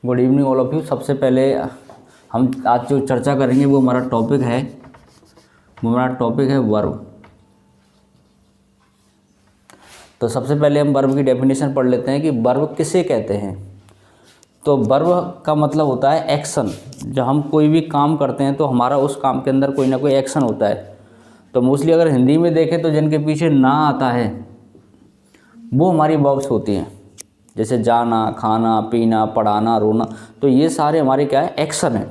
Good evening all of you. सबसे पहले हम आज जो चर्चा करेंगे वो हमारा टॉपिक है वर्ब। तो सबसे पहले हम वर्ब की डेफिनेशन पढ़ लेते हैं कि वर्ब किसे कहते हैं। तो वर्ब का मतलब होता है एक्शन। जब हम कोई भी काम करते हैं तो हमारा उस काम के अंदर कोई ना कोई एक्शन होता है। तो मोस्टली अगर हिंदी में देखें तो जिनके पीछे ना आता है वो हमारी वर्ब्स होती हैं, जैसे जाना, खाना, पीना, पढ़ाना, रोना। तो ये सारे हमारे क्या है, एक्शन है।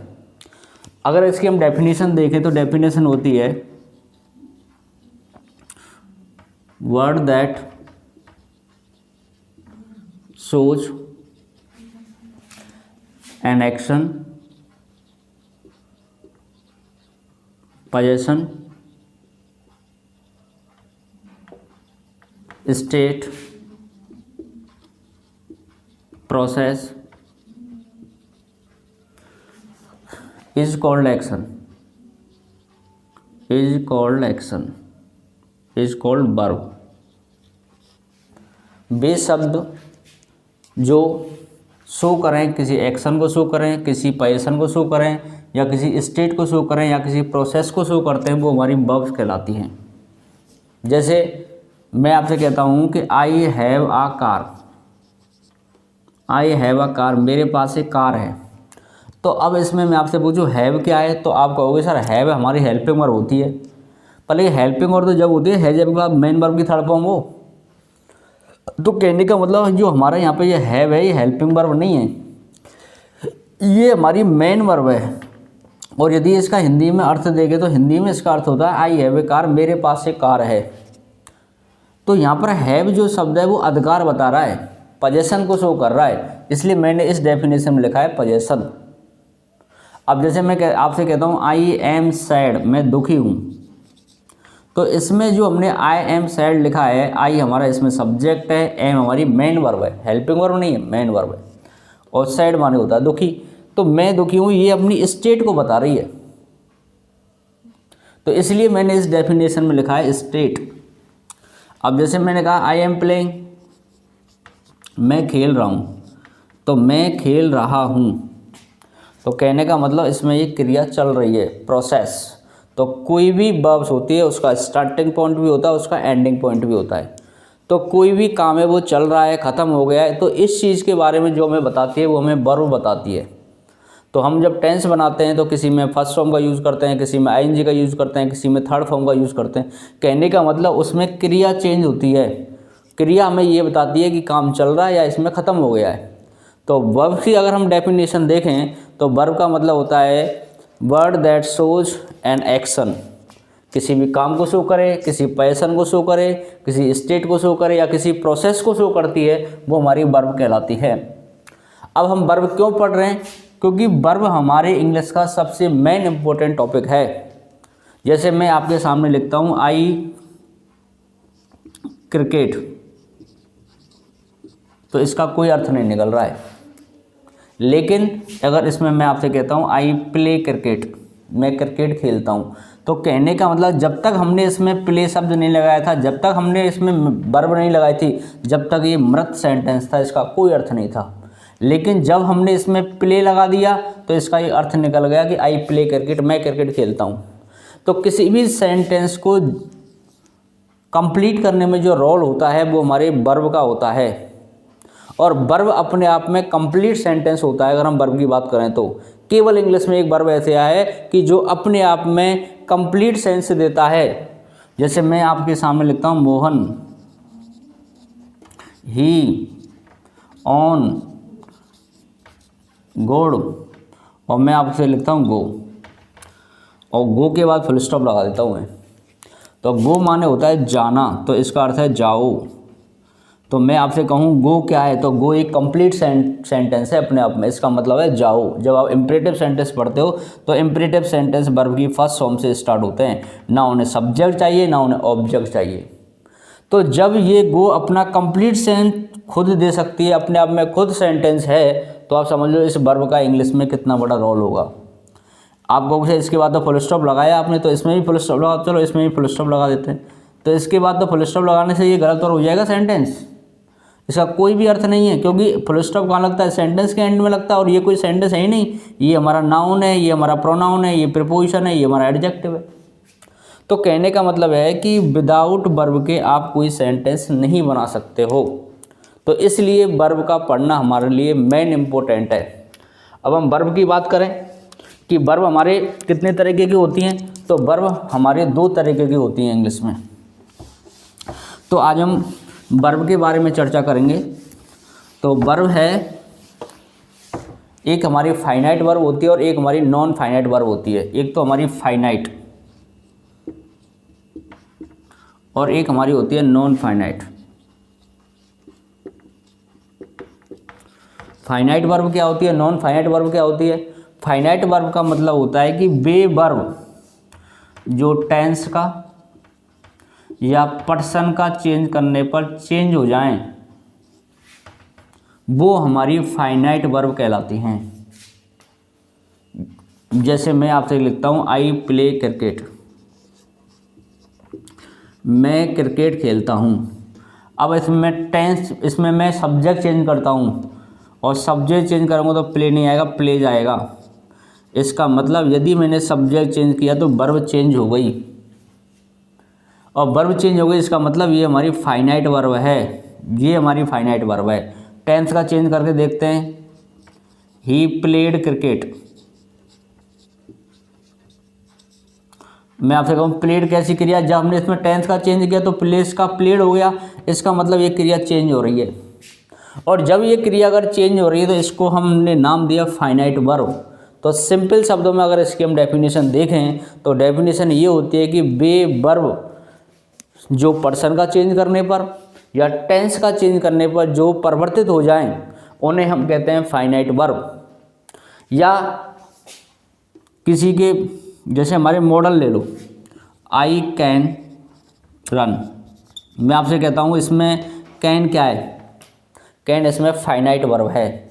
अगर इसकी हम डेफिनेशन देखें तो डेफिनेशन होती है word that shows an action, position, state, process is called action, is called verb। वे शब्द जो शो करें, किसी एक्शन को शो करें, किसी पोजीशन को शो करें, या किसी स्टेट को शो करें, या किसी प्रोसेस को शो करते हैं, वो हमारी वर्ब्स कहलाती हैं। जैसे मैं आपसे कहता हूँ कि I have a car, I have a car, मेरे पास एक कार है। तो अब इसमें मैं आपसे पूछूं हैव क्या है, तो आप कहोगे सर हैव हमारी हेल्पिंग वर्ब होती है। पर ये हेल्पिंग वर्ब तो जब होती है जब आप मेन वर्ब की थर्ड फॉर्म हो। तो कहने का मतलब जो हमारा यहाँ पे ये हैव है, ये हेल्पिंग वर्ब नहीं है, ये हमारी मेन वर्ब है। और यदि इसका हिंदी में अर्थ देखें तो हिंदी में इसका अर्थ होता है आई हैव ए कार, मेरे पास एक कार है। तो यहाँ पर हैव जो शब्द है वो अधिकार बता रहा है, पोजीशन को शो कर रहा है, इसलिए मैंने इस डेफिनेशन में लिखा है पोजीशन। अब जैसे मैं आपसे कहता हूँ आई एम सैड, मैं दुखी हूँ। तो इसमें जो हमने आई एम सैड लिखा है, आई हमारा इसमें सब्जेक्ट है, एम हमारी मेन वर्ब है, हेल्पिंग वर्ब नहीं है, मेन वर्ब है। और सैड माने होता है दुखी। तो मैं दुखी हूँ ये अपनी स्टेट को बता रही है, तो इसलिए मैंने इस डेफिनेशन में लिखा है स्टेट। अब जैसे मैंने कहा आई एम प्लेइंग, मैं खेल रहा हूँ, तो मैं खेल रहा हूँ। तो कहने का मतलब इसमें ये क्रिया चल रही है, प्रोसेस। तो कोई भी वर्ब्स होती है उसका स्टार्टिंग पॉइंट भी होता है, उसका एंडिंग पॉइंट भी होता है। तो कोई भी काम है वो चल रहा है, ख़त्म हो गया है, तो इस चीज़ के बारे में जो हमें बताती है वो हमें वर्ब बताती है। तो हम जब टेंस बनाते हैं तो किसी में फर्स्ट फॉर्म का यूज़ करते हैं, किसी में आईएनजी का यूज़ करते हैं, किसी में थर्ड फॉर्म का यूज़ करते हैं। कहने का मतलब उसमें क्रिया चेंज होती है, क्रिया हमें ये बताती है कि काम चल रहा है या इसमें ख़त्म हो गया है। तो वर्ब की अगर हम डेफिनेशन देखें तो वर्ब का मतलब होता है word that shows an action, किसी भी काम को शो करे, किसी पोजीशन को शो करे, किसी स्टेट को शो करे, या किसी प्रोसेस को शो करती है, वो हमारी वर्ब कहलाती है। अब हम वर्ब क्यों पढ़ रहे हैं, क्योंकि वर्ब हमारे इंग्लिश का सबसे मेन इंपॉर्टेंट टॉपिक है। जैसे मैं आपके सामने लिखता हूँ आई क्रिकेट, तो इसका कोई अर्थ नहीं निकल रहा है। लेकिन अगर इसमें मैं आपसे कहता हूँ आई प्ले क्रिकेट, मैं क्रिकेट खेलता हूँ, तो कहने का मतलब जब तक हमने इसमें प्ले शब्द नहीं लगाया था, जब तक हमने इसमें वर्ब नहीं लगाई थी, जब तक ये मृत सेंटेंस था, इसका कोई अर्थ नहीं था। लेकिन जब हमने इसमें प्ले लगा दिया तो इसका ये अर्थ निकल गया कि आई प्ले क्रिकेट, मैं क्रिकेट खेलता हूँ। तो किसी भी सेंटेंस को कंप्लीट करने में जो रोल होता है वो हमारे वर्ब का होता है। और वर्ब अपने आप में कंप्लीट सेंटेंस होता है। अगर हम वर्ब की बात करें तो केवल इंग्लिश में एक वर्ब ऐसे आया है कि जो अपने आप में कंप्लीट सेंस देता है। जैसे मैं आपके सामने लिखता हूँ मोहन ही ऑन गोड, और मैं आपसे लिखता हूँ गो, और गो के बाद फुल स्टॉप लगा देता हूँ मैं। तो गो माने होता है जाना, तो इसका अर्थ है जाओ। तो मैं आपसे कहूँ गो क्या है, तो गो एक कंप्लीट सेंटेंस है अपने आप में, इसका मतलब है जाओ। जब आप इम्परेटिव सेंटेंस पढ़ते हो तो इम्परेटिव सेंटेंस वर्ब की फर्स्ट फॉर्म से स्टार्ट होते हैं, ना उन्हें सब्जेक्ट चाहिए ना उन्हें ऑब्जेक्ट चाहिए। तो जब ये गो अपना कंप्लीट सेंस खुद दे सकती है, अपने आप में खुद सेंटेंस है, तो आप समझ लो इस वर्ब का इंग्लिश में कितना बड़ा रोल होगा। आपको इसके बाद तो फुल स्टॉप लगाया आपने, तो इसमें भी फुल स्टॉप लगा, चलो इसमें भी फुल स्टॉप लगा देते हैं। तो इसके बाद तो फुल स्टॉप लगाने से ये गलत और हो जाएगा सेंटेंस, इसका कोई भी अर्थ नहीं है, क्योंकि फुल स्टॉप कहाँ लगता है, सेंटेंस के एंड में लगता है, और ये कोई सेंटेंस है ही नहीं, ये हमारा नाउन है, ये हमारा प्रोनाउन है, ये प्रीपोजिशन है, ये हमारा एडजेक्टिव है। तो कहने का मतलब है कि विदाउट वर्ब के आप कोई सेंटेंस नहीं बना सकते हो। तो इसलिए वर्ब का पढ़ना हमारे लिए मेन इम्पोर्टेंट है। अब हम वर्ब की बात करें कि वर्ब हमारे कितने तरीके की होती हैं, तो वर्ब हमारे 2 तरीके की होती हैं इंग्लिश में। तो आज हम वर्ब के बारे में चर्चा करेंगे। तो वर्ब है, एक हमारी फाइनाइट वर्ब होती है और एक हमारी नॉन फाइनाइट वर्ब होती है। एक तो हमारी फाइनाइट और एक हमारी होती है नॉन फाइनाइट। फाइनाइट वर्ब क्या होती है, नॉन फाइनाइट वर्ब क्या होती है। फाइनाइट वर्ब का मतलब होता है कि वे वर्ब जो टेंस का या पर्सन का चेंज करने पर चेंज हो जाएं, वो हमारी फाइनाइट वर्ब कहलाती हैं। जैसे मैं आपसे लिखता हूं, आई प्ले क्रिकेट, मैं क्रिकेट खेलता हूं। अब इसमें टेंस, इसमें मैं सब्जेक्ट चेंज करता हूं और सब्जेक्ट चेंज करूंगा तो प्ले नहीं आएगा, प्लेज आएगा। इसका मतलब यदि मैंने सब्जेक्ट चेंज किया तो वर्ब चेंज हो गई, और वर्ब चेंज हो गई, इसका मतलब ये हमारी फाइनाइट वर्ब है, ये हमारी फाइनाइट वर्ब है। टेंस का चेंज करके देखते हैं, ही प्लेड क्रिकेट। मैं आपसे कहूँ प्लेड कैसी क्रिया, जब हमने इसमें टेंस का चेंज किया तो प्लेस का प्लेड हो गया, इसका मतलब ये क्रिया चेंज हो रही है। और जब ये क्रिया अगर चेंज हो रही है तो इसको हमने नाम दिया फाइनाइट वर्ब। तो सिंपल शब्दों में अगर इसकी हम डेफिनेशन देखें तो डेफिनेशन ये होती है कि वे वर्ब जो पर्सन का चेंज करने पर या टेंस का चेंज करने पर जो परिवर्तित हो जाएं, उन्हें हम कहते हैं फाइनाइट वर्ब। या किसी के, जैसे हमारे मॉडल ले लो, आई कैन रन। मैं आपसे कहता हूँ इसमें कैन क्या है, कैन इसमें फाइनाइट वर्ब है।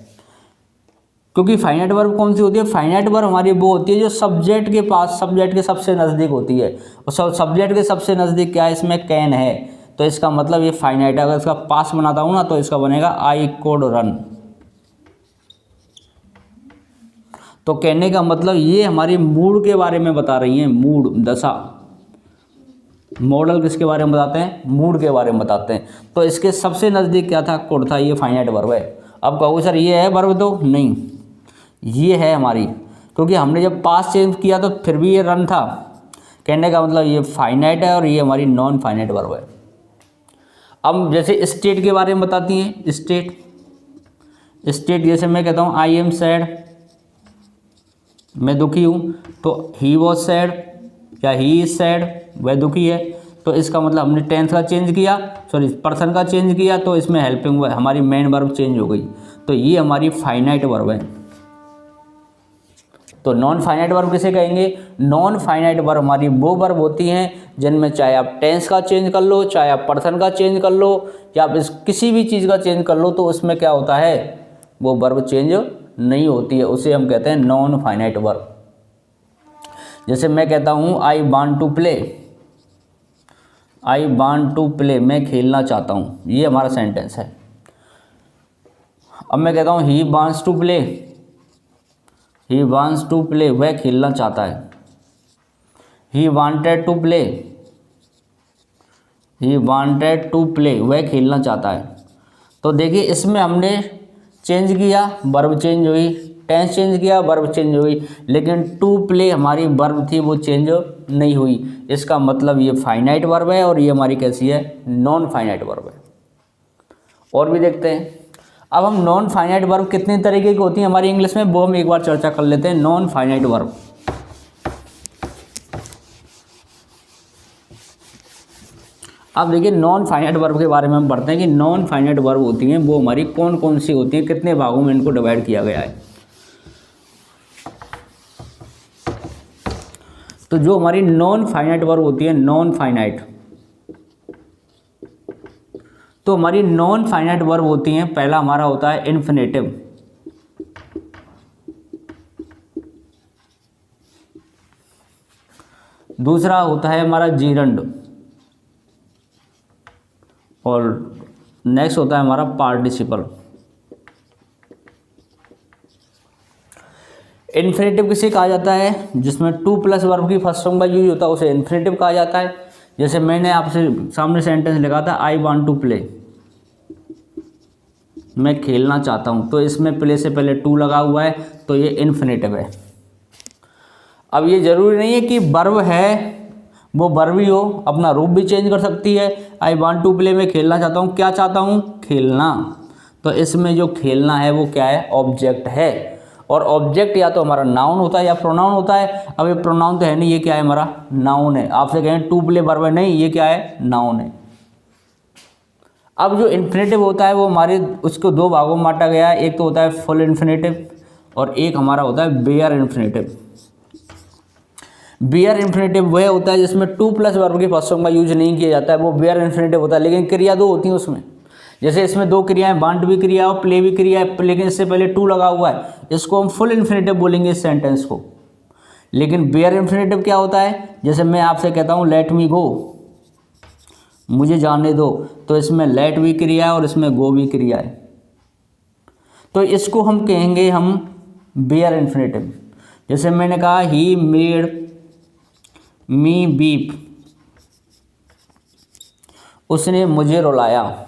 क्योंकि फाइनाइट वर्ब कौन सी होती है, फाइनाइट वर्ब हमारी वो होती है जो सब्जेक्ट के पास, सब्जेक्ट के सबसे नज़दीक होती है। और सब्जेक्ट के सबसे नज़दीक क्या है, इसमें कैन है, तो इसका मतलब ये फाइनाइट है। अगर इसका पास बनाता हूँ ना तो इसका बनेगा आई कुड रन। तो कहने का मतलब ये हमारी मूड के बारे में बता रही हैं, मूड, दशा। मॉडल किसके बारे में बताते हैं, मूड के बारे में बताते हैं। तो इसके सबसे नज़दीक क्या था, कुड था, ये फाइनाइट वर्ब है। अब कहोगे सर ये है वर्ब, तो नहीं, ये है हमारी, क्योंकि हमने जब पास चेंज किया तो फिर भी ये रन था। कहने का मतलब ये फाइनाइट है और ये हमारी नॉन फाइनाइट वर्ब है। अब जैसे स्टेट के बारे में बताती हैं, स्टेट, स्टेट जैसे मैं कहता हूँ आई एम सैड, मैं दुखी हूँ, तो ही वॉज सैड या ही इज सैड, वह दुखी है। तो इसका मतलब हमने टेंस का चेंज किया, सॉरी पर्सन का चेंज किया, तो इसमें हेल्पिंग हमारी मेन वर्ब चेंज हो गई। तो ये हमारी फाइनाइट वर्ब है। तो नॉन फाइनाइट वर्ब किसे कहेंगे, नॉन फाइनाइट वर्ब हमारी वो वर्ब होती हैं जिनमें चाहे आप टेंस का चेंज कर लो, चाहे आप पर्सन का चेंज कर लो, या आप किसी भी चीज़ का चेंज कर लो, तो उसमें क्या होता है, वो वर्ब चेंज नहीं होती है। उसे हम कहते हैं नॉन फाइनाइट वर्ब। जैसे मैं कहता हूँ I want to play, I want to play, मैं खेलना चाहता हूँ, ये हमारा सेंटेंस है। अब मैं कहता हूँ he wants to play, he wants to play, वह खेलना चाहता है। He wanted to play, he wanted to play, वह खेलना चाहता है। तो देखिए इसमें हमने चेंज किया, वर्ब चेंज हुई, टेंस चेंज किया, वर्ब चेंज हुई, लेकिन टू प्ले हमारी वर्ब थी, वो चेंज नहीं हुई। इसका मतलब ये फाइनाइट वर्ब है और ये हमारी कैसी है, नॉन फाइनाइट वर्ब है। और भी देखते हैं। अब हम नॉन फाइनाइट वर्ब कितने तरीके की होती हैं हमारी इंग्लिश में, वो हम एक बार चर्चा कर लेते हैं। नॉन फाइनाइट वर्ब, अब देखिए नॉन फाइनाइट वर्ब के बारे में हम पढ़ते हैं कि नॉन फाइनाइट वर्ब होती हैं वो हमारी कौन कौन सी होती हैं, कितने भागों में इनको डिवाइड किया गया है। तो जो हमारी नॉन फाइनाइट वर्ब होती है, नॉन फाइनाइट, तो हमारी नॉन फाइनाइट वर्ब होती हैं, पहला हमारा होता है इन्फिनेटिव, दूसरा होता है हमारा जीरंड, और नेक्स्ट होता है हमारा पार्टिसिपल। इन्फिनेटिव किसे कहा जाता है? जिसमें टू प्लस वर्ब की फर्स्ट फॉर्म का यूज होता है उसे इन्फिनेटिव कहा जाता है। जैसे मैंने आपसे सामने सेंटेंस लिखा था आई वांट टू प्ले, मैं खेलना चाहता हूँ, तो इसमें प्ले से पहले टू लगा हुआ है तो ये इन्फिनेटिव है। अब ये ज़रूरी नहीं है कि वर्ब है वो वर्ब ही हो, अपना रूप भी चेंज कर सकती है। आई वांट टू प्ले, मैं खेलना चाहता हूँ, क्या चाहता हूँ? खेलना। तो इसमें जो खेलना है वो क्या है? ऑब्जेक्ट है। और ऑब्जेक्ट या तो हमारा नाउन होता है या प्रोनाउन होता है। अब ये प्रोनाउन तो है नहीं, ये क्या है? हमारा नाउन है। आपसे कहें टू प्ले वर्ब है, नहीं, ये क्या है? नाउन है। अब जो इन्फिनेटिव होता है वो हमारे उसको दो भागों में बांटा गया है। एक तो होता है फुल इन्फिनेटिव और एक हमारा होता है बेयर इन्फिनेटिव। बेयर इन्फिनेटिव वह होता है जिसमें टू प्लस वर्ब की फर्स्ट फॉर्म का यूज नहीं किया जाता है, वो बेयर इन्फिनेटिव होता है। लेकिन क्रिया दो होती हैं उसमें, जैसे इसमें दो क्रियाएं, वांट भी क्रिया और प्ले भी क्रिया है, लेकिन इससे पहले टू लगा हुआ है, इसको हम फुल इन्फिनेटिव बोलेंगे इस सेंटेंस को। लेकिन बेयर इन्फिनेटिव क्या होता है? जैसे मैं आपसे कहता हूँ लेट मी गो, मुझे जाने दो, तो इसमें लेट भी क्रिया है और इसमें गो भी क्रिया है, तो इसको हम कहेंगे हम बेयर इन्फिनेटिव। जैसे मैंने कहा ही मेड मी बीप, उसने मुझे रुलाया,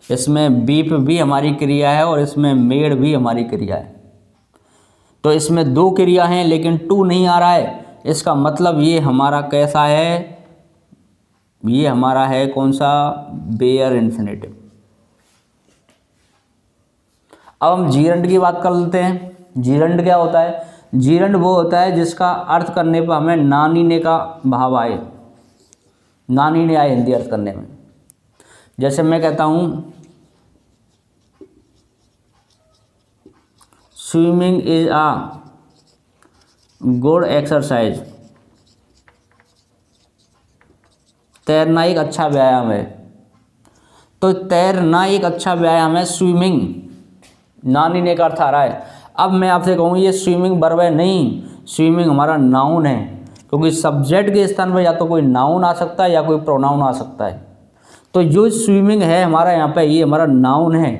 इसमें बीप भी हमारी क्रिया है और इसमें मेड भी हमारी क्रिया है। तो इसमें दो क्रिया हैं लेकिन टू नहीं आ रहा है, इसका मतलब ये हमारा कैसा है? ये हमारा है कौन सा? Bare infinitive. अब हम जीरंड की बात कर लेते हैं। जीरंड क्या होता है? जीरंड वो होता है जिसका अर्थ करने पर हमें नानीने का भाव आए, नानीने आए हिंदी अर्थ करने में। जैसे मैं कहता हूँ swimming is a good exercise, तैरना एक अच्छा व्यायाम है। तो तैरना एक अच्छा व्यायाम है, स्विमिंग नानीने का अर्थ आ रहा है। अब मैं आपसे कहूँ ये स्विमिंग वर्ब है, नहीं, स्विमिंग हमारा नाउन है, क्योंकि सब्जेक्ट के स्थान पर या तो कोई नाउन आ सकता है या कोई प्रोनाउन आ सकता है। तो जो स्विमिंग है हमारा यहाँ पे, ये हमारा नाउन है,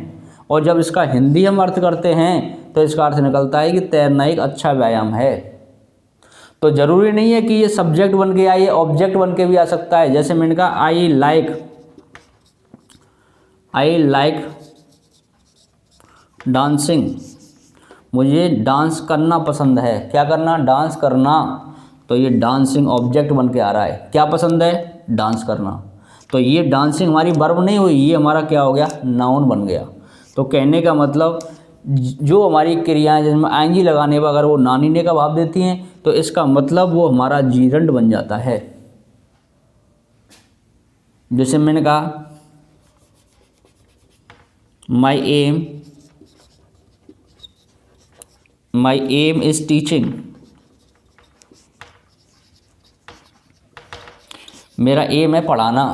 और जब इसका हिंदी हम अर्थ करते हैं तो इसका अर्थ निकलता है कि तैरना एक अच्छा व्यायाम है। तो ज़रूरी नहीं है कि ये सब्जेक्ट बन के आए, ये ऑब्जेक्ट बन के भी आ सकता है। जैसे मैंने कहा आई लाइक डांसिंग, मुझे डांस करना पसंद है। क्या करना? डांस करना। तो ये डांसिंग ऑब्जेक्ट बन के आ रहा है। क्या पसंद है? डांस करना। तो ये डांसिंग हमारी वर्ब नहीं हुई, ये हमारा क्या हो गया? नाउन बन गया। तो कहने का मतलब जो हमारी क्रियाएं जिसमें आईएनजी लगाने पर अगर वो नानीने का भाव देती हैं तो इसका मतलब वो हमारा जीरंड बन जाता है। जैसे मैंने कहा माई एम इज टीचिंग, मेरा एम है पढ़ाना,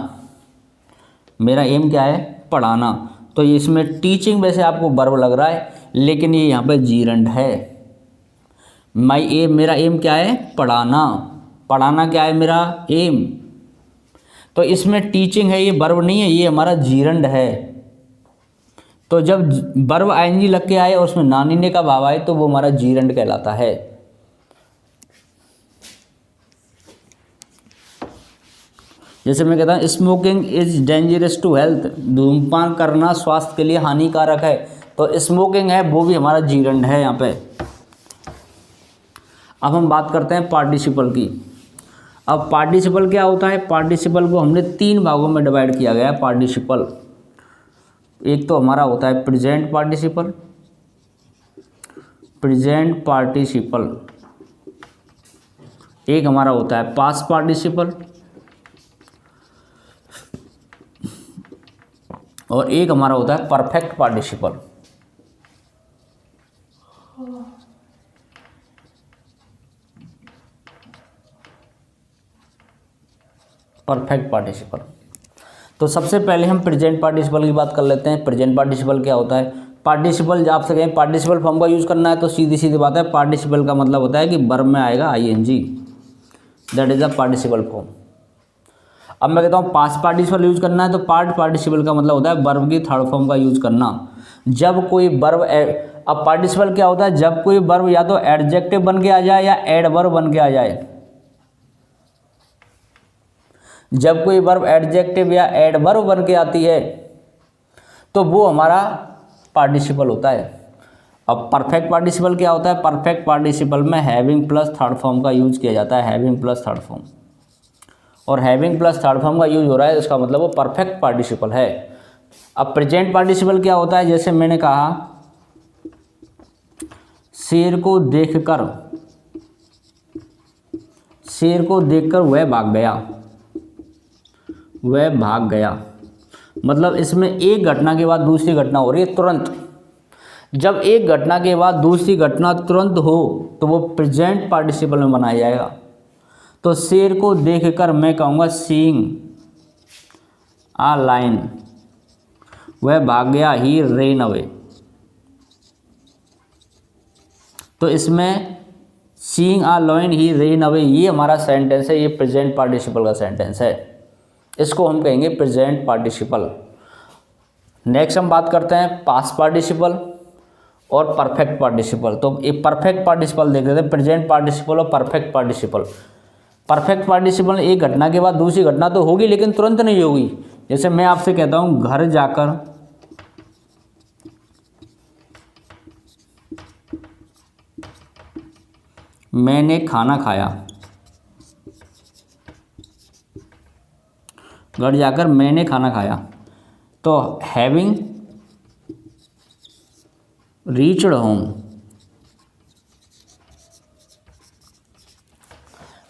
मेरा एम क्या है? पढ़ाना। तो इसमें टीचिंग वैसे आपको वर्ब लग रहा है लेकिन ये यहाँ पे जीरंड है। माई एम, मेरा एम क्या है? पढ़ाना। पढ़ाना क्या है? मेरा एम। तो इसमें टीचिंग है, ये वर्ब नहीं है, ये हमारा जीरंड है। तो जब वर्ब आईएनजी लग के आए और उसमें नानीने का भाव आए तो वो हमारा जीरंड कहलाता है। जैसे मैं कहता हूँ smoking is dangerous to health, धूम्रपान करना स्वास्थ्य के लिए हानिकारक है। तो स्मोकिंग है वो भी हमारा जीरंड है यहाँ पे। अब हम बात करते हैं पार्टिसिपल की। अब पार्टिसिपल क्या होता है? पार्टिसिपल को हमने तीन भागों में डिवाइड किया गया है। पार्टिसिपल एक तो हमारा होता है प्रेजेंट पार्टिसिपल, एक हमारा होता है पास्ट पार्टिसिपल और एक हमारा होता है परफेक्ट पार्टिसिपल। Perfect participle. तो सबसे पहले हम प्रेजेंट पार्टिसिपल की बात कर लेते हैं। प्रेजेंट पार्टिसिपल क्या होता है? पार्टिसिपल आपसे कहें पार्टिसिपल फॉर्म का यूज़ करना है तो सीधी सीधी बात है, पार्टिसिपल का मतलब होता है कि वर्ब में आएगा ING, that is a participle form. अब मैं कहता हूँ पास्ट पार्टिसिपल यूज करना है, तो पास्ट पार्टिसिपल का मतलब होता है वर्ब की थर्ड फॉर्म का यूज करना। जब कोई वर्ब, अब पार्टिसिपल क्या होता है, जब कोई वर्ब या तो एडजेक्टिव बन के आ जाए या एडवर्ब बन के आ जाए। जब कोई वर्ब एडजेक्टिव या एडवर्ब बन के आती है तो वो हमारा पार्टिसिपल होता है। अब परफेक्ट पार्टिसिपल क्या होता है, परफेक्ट पार्टिसिपल में हैविंग प्लस थर्ड फॉर्म का यूज किया जाता है, हैविंग प्लस थर्ड फॉर्म, और हैविंग प्लस थर्ड फॉर्म का यूज हो रहा है, इसका मतलब वो परफेक्ट पार्टिसिपल है। अब प्रेजेंट पार्टिसिपल क्या होता है, जैसे मैंने कहा शेर को देखकर, शेर को देखकर वह भाग गया, वह भाग गया, मतलब इसमें एक घटना के बाद दूसरी घटना हो रही है तुरंत। जब एक घटना के बाद दूसरी घटना तुरंत हो तो वो प्रेजेंट पार्टिसिपल में बनाया जाएगा। तो शेर को देखकर मैं कहूँगा सीइंग आ लायन, वह भाग गया, ही रेन अवे। तो इसमें सीइंग आ लायन ही रेन अवे, ये हमारा सेंटेंस है, ये प्रेजेंट पार्टिसिपल का सेंटेंस है, इसको हम कहेंगे प्रेजेंट पार्टिसिपल। नेक्स्ट हम बात करते हैं पास्ट पार्टिसिपल और परफेक्ट पार्टिसिपल। तो एक परफेक्ट पार्टिसिपल देख लेते हैं, प्रेजेंट पार्टिसिपल और परफेक्ट पार्टिसिपल। परफेक्ट पार्टिसिपल एक घटना के बाद दूसरी घटना तो होगी लेकिन तुरंत नहीं होगी। जैसे मैं आपसे कहता हूँ घर जाकर मैंने खाना खाया, घर जाकर मैंने खाना खाया, तो हैविंग रीच्ड होम,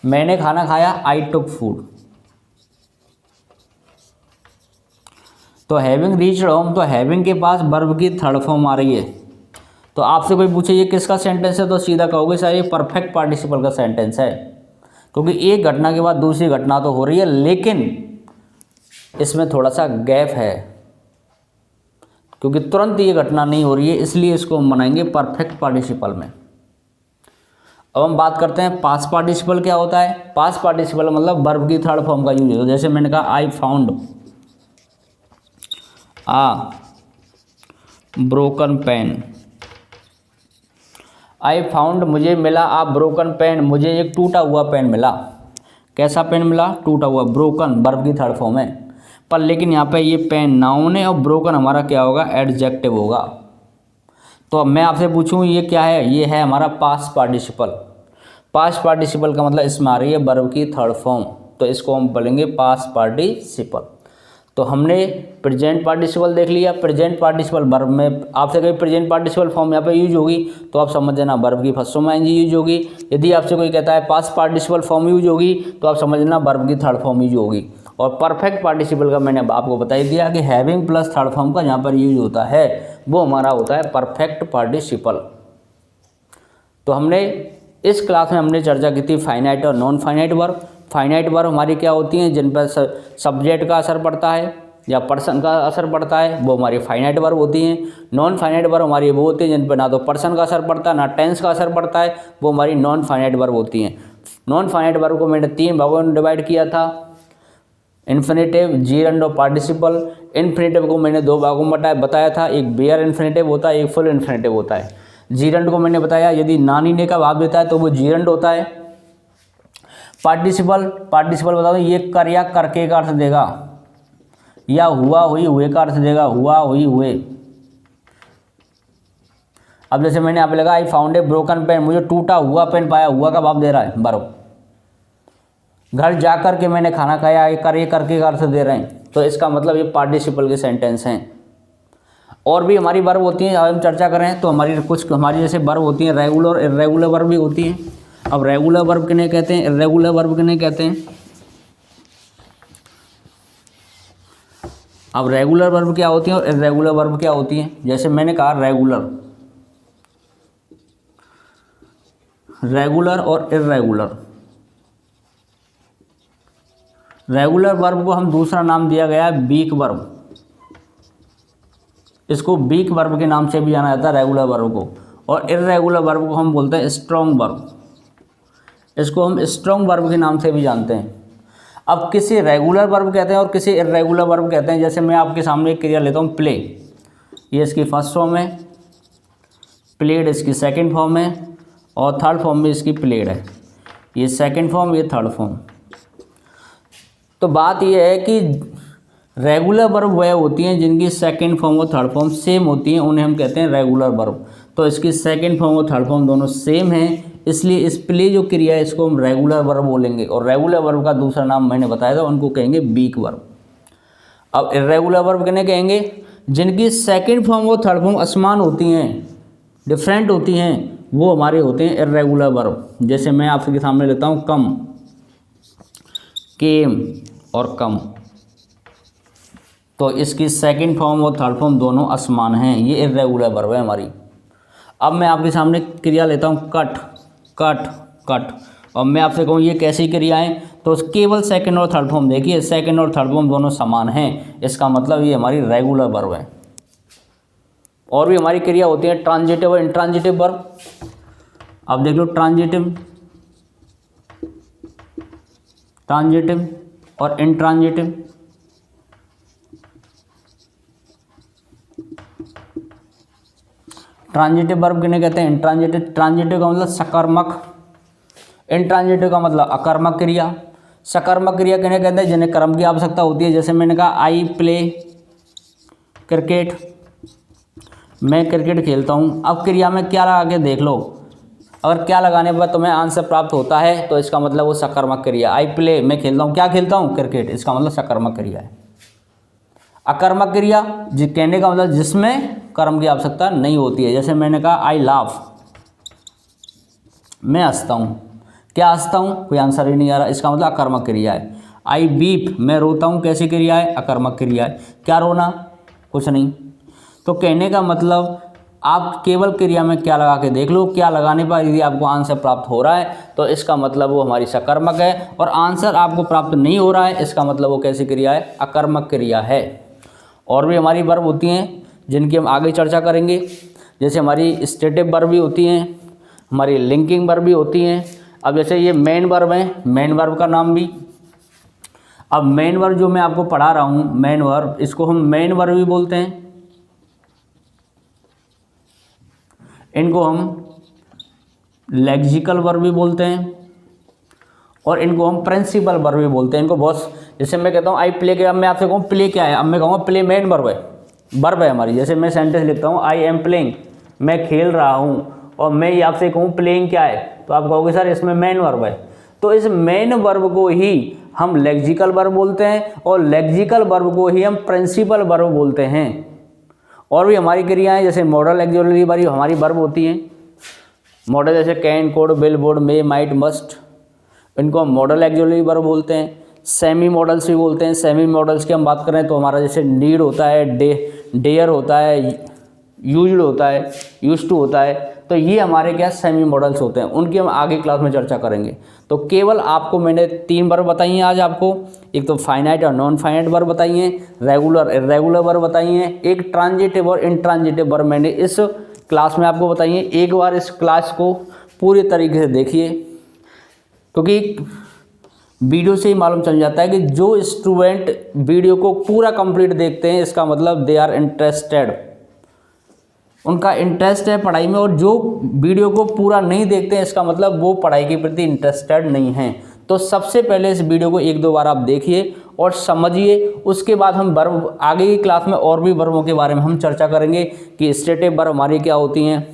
मैंने खाना खाया, आई टुक फूड। तो हैविंग रीच्ड होम, तो हैविंग के पास वर्ब की थर्ड फॉर्म आ रही है। तो आपसे कोई पूछे ये किसका सेंटेंस है, तो सीधा कहोगे सर ये परफेक्ट पार्टिसिपल का सेंटेंस है, क्योंकि एक घटना के बाद दूसरी घटना तो हो रही है लेकिन इसमें थोड़ा सा गैप है, क्योंकि तुरंत ये घटना नहीं हो रही है, इसलिए इसको हम बनाएंगे परफेक्ट पार्टिसिपल में। अब हम बात करते हैं पास्ट पार्टिसिपल क्या होता है। पास्ट पार्टिसिपल मतलब वर्ब की थर्ड फॉर्म का यूज है। जैसे मैंने कहा I found a broken pen, I found मुझे मिला, आ ब्रोकन पेन मुझे एक टूटा हुआ पेन मिला। कैसा पेन मिला, टूटा हुआ, ब्रोकन वर्ब की थर्ड फॉर्म है, पर लेकिन यहाँ पे ये पेन नाउन है और ब्रोकन हमारा क्या होगा, एडजेक्टिव होगा। तो अब मैं आपसे पूछूं ये क्या है, ये है हमारा पास्ट पार्टिसिपल। पास्ट पार्टिसिपल का मतलब इसमें आ रही है वर्ब की थर्ड फॉर्म, तो इसको हम बोलेंगे पास्ट पार्टिसिपल। तो हमने प्रेजेंट पार्टिसिपल देख लिया। प्रेजेंट पार्टिसिपल वर्ब में आपसे कोई प्रेजेंट पार्टिसिपल फॉर्म यहाँ पे यूज होगी तो आप समझ लेना वर्ब की फर्स्ट फॉर्म आएंगी यूज होगी। यदि आपसे कोई कहता है पास्ट पार्टिसिपल फॉर्म यूज होगी तो आप समझ लेना वर्ब की थर्ड फॉर्म यूज होगी। और परफेक्ट पार्टिसिपल का मैंने आपको बता ही दिया कि हैविंग प्लस थर्ड फॉर्म का यहाँ पर यूज होता है, वो हमारा होता है परफेक्ट पार्टिसिपल। तो हमने इस क्लास में हमने चर्चा की थी फाइनाइट और non finite verb. Finite verb हमारी क्या होती हैं, जिन पर सब्जेक्ट का असर पड़ता है या पर्सन का असर पड़ता है, वो हमारी फाइनाइट वर्ब होती हैं। नॉन फाइनाइट वर्ब हमारी वो होती हैं जिन पर ना तो पर्सन का असर पड़ता है ना टेंस का असर पड़ता है, वो हमारी नॉन फाइनाइट वर्ब होती हैं। नॉन फाइनाइट वर्ब को मैंने 3 भागों में डिवाइड किया था, इन्फिनेटिव, जीरंड और पार्टिसिपल। इन्फिनेटिव को मैंने 2 भागों में बताया था, एक बेयर इन्फिनेटिव होता है, एक फुल इन्फिनेटिव होता है। जीरंड को मैंने बताया यदि नानी ने का भाव देता है तो वो जीरंड होता है। पार्टिसिपल बता दो ये कर या करके का अर्थ देगा, या हुआ हुई हुए का अर्थ देगा, हुआ हुई हुए। अब जैसे मैंने यहाँ पे लगा I found a broken pen, मुझे टूटा हुआ पेन पाया, हुआ का भाव दे रहा है वर्ब। घर जा कर के मैंने खाना खाया, ये करके का अर्थ दे रहे हैं, तो इसका मतलब ये पार्टिसिपल के सेंटेंस हैं। और भी हमारी वर्ब होती हैं, हम चर्चा करें तो हमारी जैसे वर्ब होती हैं रेगुलर और इर्रेगुलर वर्ब भी होती हैं। अब रेगुलर वर्ब किन्हें कहते हैं, इर्रेगुलर वर्ब किन्हें कहते हैं। अब रेगुलर वर्ब क्या होती हैं और इर्रेगुलर वर्ब क्या होती हैं। जैसे मैंने कहा रेगुलर और इर्रेगुलर। रेगुलर वर्ब को हम दूसरा नाम दिया गया है वीक वर्ब, इसको वीक वर्ब के नाम से भी जाना जाता है रेगुलर वर्ब को। और इर्रेगुलर वर्ब को हम बोलते हैं स्ट्रॉन्ग वर्ब, इसको हम स्ट्रॉन्ग वर्ब के नाम से भी जानते हैं। अब किसी रेगुलर वर्ब कहते हैं और किसी इर्रेगुलर वर्ब कहते हैं। जैसे मैं आपके सामने एक क्रिया लेता हूँ प्ले, ये इसकी फर्स्ट फॉर्म है, प्लेड इसकी सेकंड फॉर्म है और थर्ड फॉर्म में इसकी प्लेड है। ये सेकंड फॉर्म, ये थर्ड फॉर्म। तो बात ये है कि रेगुलर वर्ब वह होती हैं जिनकी सेकंड फॉर्म और थर्ड फॉर्म सेम होती हैं, उन्हें हम कहते हैं रेगुलर वर्ब। तो इसकी सेकंड फॉर्म और थर्ड फॉर्म दोनों सेम हैं, इसलिए इस प्ले जो क्रिया है इसको हम रेगुलर वर्ब बोलेंगे। और रेगुलर वर्ब का दूसरा नाम मैंने बताया था, उनको कहेंगे वीक वर्ब। अब इर्रेगुलर वर्ब किन्हें कहेंगे? जिनकी सेकंड फॉर्म और थर्ड फॉर्म असमान होती हैं, डिफरेंट होती हैं, वो हमारे होते हैं इर्रेगुलर वर्ब। जैसे मैं आपके सामने लेता हूँ कम, केम और कम, तो इसकी सेकंड फॉर्म और थर्ड फॉर्म दोनों असमान हैं, ये इर्रेगुलर वर्ब है हमारी। अब मैं आपके सामने क्रिया लेता हूँ कट, कट, कट, और मैं आपसे कहूँ ये कैसी क्रियाएं, तो केवल सेकंड और थर्ड फॉर्म देखिए, सेकंड और थर्ड फॉर्म दोनों समान हैं, इसका मतलब ये हमारी रेगुलर वर्ब है। और भी हमारी क्रिया होती है ट्रांजिटिव और इंट्रांजिटिव वर्ब। अब देख लो ट्रांजिटिव, ट्रांजिटिव और इंट्रांजिटिव। ट्रांजिटिव वर्ब किन्हें कहते हैं? इंट्रांजिटिव। ट्रांजिटिव का मतलब सकर्मक, इंट्रांजिटिव का मतलब अकर्मक क्रिया। सकर्मक क्रिया किन्हें कहते हैं? जिन्हें कर्म की आवश्यकता होती है। जैसे मैंने कहा आई प्ले क्रिकेट, मैं क्रिकेट खेलता हूँ। अब क्रिया में क्या लगा के देख लो, अगर क्या लगाने पर तुम्हें आंसर प्राप्त होता है तो इसका मतलब वो सकर्मक क्रिया। आई प्ले, मैं खेलता हूँ, क्या खेलता हूँ? क्रिकेट, इसका मतलब सकर्मक क्रिया है। अकर्मक क्रिया कहने का मतलब जिसमें कर्म की आवश्यकता नहीं होती है। जैसे मैंने कहा आई लाफ, मैं हंसता हूँ, क्या हंसता हूँ? कोई आंसर ही नहीं आ रहा, इसका मतलब अकर्मक क्रिया है। आई बीप, मैं रोता हूँ, कैसी क्रिया है? अकर्मक क्रिया है। क्या रोना? कुछ नहीं। तो कहने का मतलब आप केवल क्रिया में क्या लगा के देख लो, क्या लगाने पर यदि आपको आंसर प्राप्त हो रहा है तो इसका मतलब वो हमारी सकर्मक है, और आंसर आपको प्राप्त नहीं हो रहा है इसका मतलब वो कैसी क्रिया है? अकर्मक क्रिया है। और भी हमारी वर्ब होती हैं जिनकी हम आगे चर्चा करेंगे। जैसे हमारी स्टेटिव वर्ब भी होती हैं, हमारी लिंकिंग वर्ब भी होती हैं। अब जैसे ये मेन वर्ब है, मेन वर्ब का नाम भी, अब मेन वर्ब जो मैं आपको पढ़ा रहा हूँ, मेन वर्ब, इसको हम मेन वर्ब भी बोलते हैं। इनको हम लेक्सिकल वर्ब भी बोलते हैं और इनको हम प्रिंसिपल वर्ब भी बोलते हैं। इनको बहुत, जैसे मैं कहता हूँ आई प्ले के, अब मैं आपसे कहूँ प्ले क्या है, अब मैं कहूँगा प्ले मेन वर्ब है, वर्ब है हमारी। जैसे मैं सेंटेंस लिखता हूँ आई एम प्लेइंग, मैं खेल रहा हूँ, और मैं ये आपसे कहूँ प्लेइंग क्या है, तो आप कहोगे सर इसमें मेन वर्ब है। तो इस मेन वर्ब को ही हम लेक्सिकल वर्ब बोलते हैं और लेक्सिकल वर्ब को ही हम प्रिंसिपल वर्ब बोलते हैं। और भी हमारी क्रियाएं जैसे मॉडल एक्सिलरी वर्ब हमारी वर्ब होती हैं। मॉडल जैसे can, code, will, would, may, might, must, इनको हम मॉडल एक्सिलरी वर्ब बोलते हैं। सेमी मॉडल्स भी बोलते हैं। सेमी मॉडल्स की हम बात करें तो हमारा जैसे नीड होता है, डेयर होता है, यूज्ड होता है, यूज्ड टू होता है, तो ये हमारे क्या सेमी मॉडल्स होते हैं, उनकी हम आगे क्लास में चर्चा करेंगे। तो केवल आपको मैंने 3 वर्ब बताई हैं आज आपको, एक तो फाइनाइट और नॉन फाइनाइट वर्ब बताई हैं, रेगुलर इर्रेगुलर वर्ब बताई हैं, एक ट्रांजिटिव और इंट्रांजिटिव वर्ब मैंने इस क्लास में आपको बताई हैं। एक बार इस क्लास को पूरी तरीके से देखिए, क्योंकि वीडियो से ही मालूम चल जाता है कि जो स्टूडेंट वीडियो को पूरा कंप्लीट देखते हैं इसका मतलब दे आर इंटरेस्टेड, उनका इंटरेस्ट है पढ़ाई में, और जो वीडियो को पूरा नहीं देखते हैं इसका मतलब वो पढ़ाई के प्रति इंटरेस्टेड नहीं हैं। तो सबसे पहले इस वीडियो को 1-2 बार आप देखिए और समझिए, उसके बाद हम वर्ब आगे की क्लास में और भी वर्बों के बारे में हम चर्चा करेंगे कि स्टेटिव वर्ब हमारी क्या होती हैं,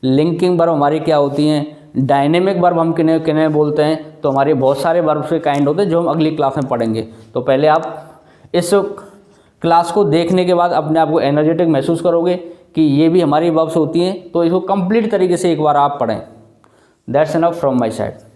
लिंकिंग वर्ब हमारी क्या होती हैं, डायनेमिक वर्ब हम किन्हें किन्हें बोलते हैं। तो हमारे बहुत सारे वर्ब के काइंड होते हैं जो हम अगली क्लास में पढ़ेंगे। तो पहले आप इस क्लास को देखने के बाद अपने आप को एनर्जेटिक महसूस करोगे कि ये भी हमारी वर्ब्स होती हैं, तो इसको कंप्लीट तरीके से एक बार आप पढ़ें। That's enough from my side.